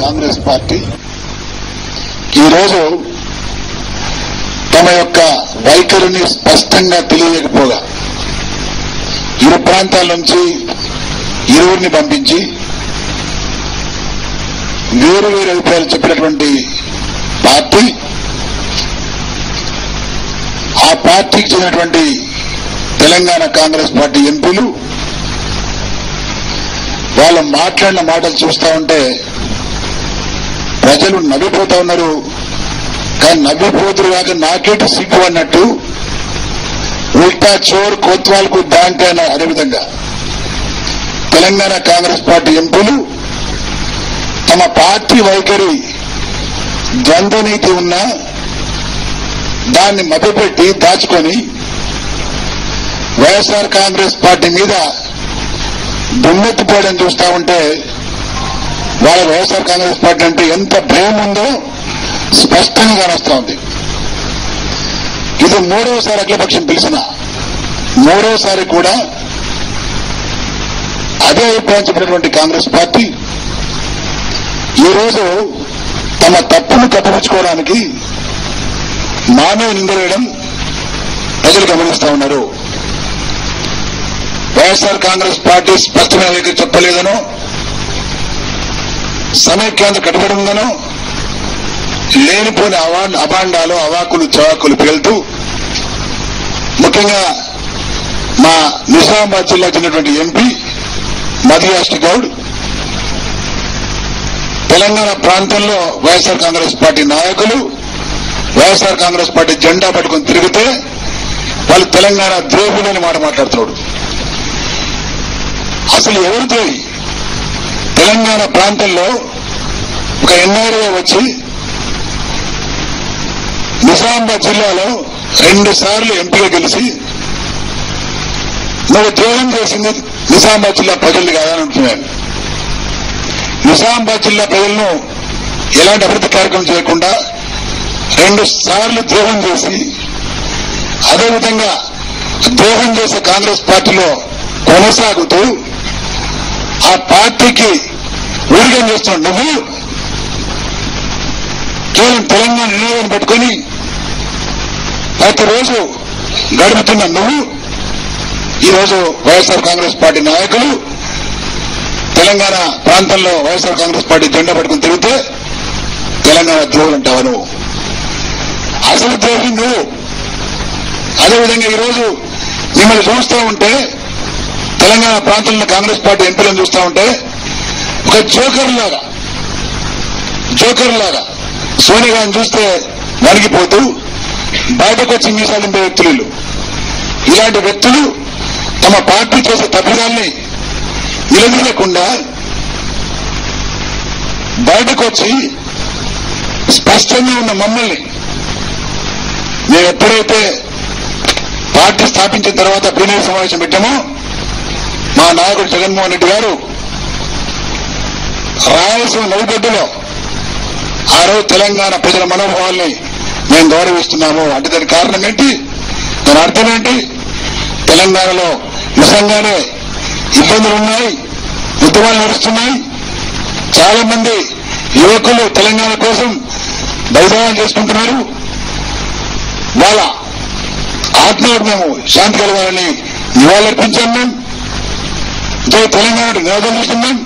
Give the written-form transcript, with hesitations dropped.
Congress party ఈరోజు తమ యొక్క వైఖరిని స్పష్టంగా తెలియకపోగా ఇరు ప్రాంతాల నుంచి ఇరువురిని పంపించి వేరు వేరు అభిప్రాయాలు చెప్పినటువంటి పార్టీ, ఆ పార్టీకి చెందినటువంటి తెలంగాణ కాంగ్రెస్ పార్టీ ఎంపీలు వాళ్ళు మాట్లాడిన మాటలు చూస్తా ఉంటే ప్రజలు నవ్విపోతా ఉన్నారు. కానీ నవ్విపోతురు కాక నాకేటి సిగ్గు అన్నట్టు ఉల్టా చోర్ కోత్వాల్కు బ్యాంక్ అయిన అదేవిధంగా తెలంగాణ కాంగ్రెస్ పార్టీ ఎంపీలు తమ పార్టీ వైఖరి ద్వంద్వ నీతి ఉన్నా దాన్ని మభ్యపెట్టి దాచుకొని వైఎస్ఆర్ కాంగ్రెస్ పార్టీ మీద దుమ్మెత్తిపోవడం చూస్తా ఉంటే వాళ్ళ వైఎస్ఆర్ కాంగ్రెస్ పార్టీ అంటే ఎంత భయం ఉందో స్పష్టంగా కానొస్తా ఉంది. ఇది మూడవసారి అఖిలపక్షం పిలిచిన మూడవసారి కూడా అదే అభిప్రాయం చెప్పినటువంటి కాంగ్రెస్ పార్టీ ఈరోజు తమ తప్పును కప్పిపుచ్చుకోవడానికి మానవ నిందలేయడం ప్రజలు గమనిస్తా ఉన్నారు. వైఎస్ఆర్ కాంగ్రెస్ పార్టీ స్పష్టమైన వైఖరి చెప్పలేదనో, సమైక్యాంధ్ర కట్టుబడి ఉందనో, లేనిపోని అభాండాలు అవాకులు చవాకులు పేలుతూ ముఖ్యంగా మా నిజామాబాద్ జిల్లా చెందినటువంటి ఎంపీ మధుయాష్టి గౌడ్ తెలంగాణ ప్రాంతంలో వైఎస్ఆర్ కాంగ్రెస్ పార్టీ నాయకులు వైఎస్ఆర్ కాంగ్రెస్ పార్టీ జెండా పట్టుకుని తిరిగితే వాళ్ళు తెలంగాణ ద్రోహులని మాట మాట్లాడుతున్నాడు. అసలు ఎవరితో తెలంగాణ ప్రాంతంలో ఒక ఎన్ఆర్ఏ వచ్చి నిజామాబాద్ జిల్లాలో 2 సార్లు ఎంపీగా గెలిచి నువ్వు ద్రోహం చేసింది నిజామాబాద్ జిల్లా ప్రజల్ని కాదని అంటున్నాను. నిజామాబాద్ జిల్లా ప్రజలను ఎలాంటి అభివృద్ధి కార్యక్రమం చేయకుండా 2 సార్లు ద్రోహం చేసి అదేవిధంగా ద్రోహం చేసే కాంగ్రెస్ పార్టీలో కొనసాగుతూ ఆ పార్టీకి ఊరికం చేస్తున్నాడు. నువ్వు కేవలం తెలంగాణ నినాదాన్ని పట్టుకొని ప్రతిరోజు గడుపుతున్న నువ్వు ఈరోజు వైఎస్ఆర్ కాంగ్రెస్ పార్టీ నాయకులు తెలంగాణ ప్రాంతంలో వైఎస్ఆర్ కాంగ్రెస్ పార్టీ జెండా పట్టుకుని తిరిగితే తెలంగాణ ద్రోహులు అంటావా నువ్వు? అసలు ద్రోహి నువ్వు. అదేవిధంగా ఈరోజు మిమ్మల్ని చూస్తూ ఉంటే తెలంగాణ ప్రాంతంలో కాంగ్రెస్ పార్టీ ఎంపీలను చూస్తూ ఉంటే ఒక జోకర్ లాగా సోనియా గాంధీ చూస్తే వణిగిపోతూ బయటకు వచ్చి మీసాలింపే వ్యక్తులు. ఇలాంటి వ్యక్తులు తమ పార్టీ చేసే తప్పిదాన్ని నిలదీయకుండా బయటకు వచ్చి స్పష్టంగా ఉన్న మమ్మల్ని మేము ఎప్పుడైతే పార్టీ స్థాపించిన తర్వాత ప్లీనరీ సమావేశం పెట్టామో మా నాయకుడు జగన్మోహన్ రెడ్డి గారు రాయలసీమ నడిబొడ్డులో ఆ రోజు తెలంగాణ ప్రజల మనోభావాల్ని మేము గౌరవిస్తున్నాము అంటే దానికి కారణం ఏంటి, దాని అర్థం ఏంటి? తెలంగాణలో నిజంగానే ఇబ్బందులు ఉన్నాయి, ఉద్యమాలు నడుస్తున్నాయి, చాలా మంది యువకులు తెలంగాణ కోసం బలిదానం చేసుకుంటున్నారు. వాళ్ళ ఆత్మకు మేము శాంతి కలగాలని నివాళులర్పించాం. మేము తెలంగాణ నినాదం చేస్తున్నాం.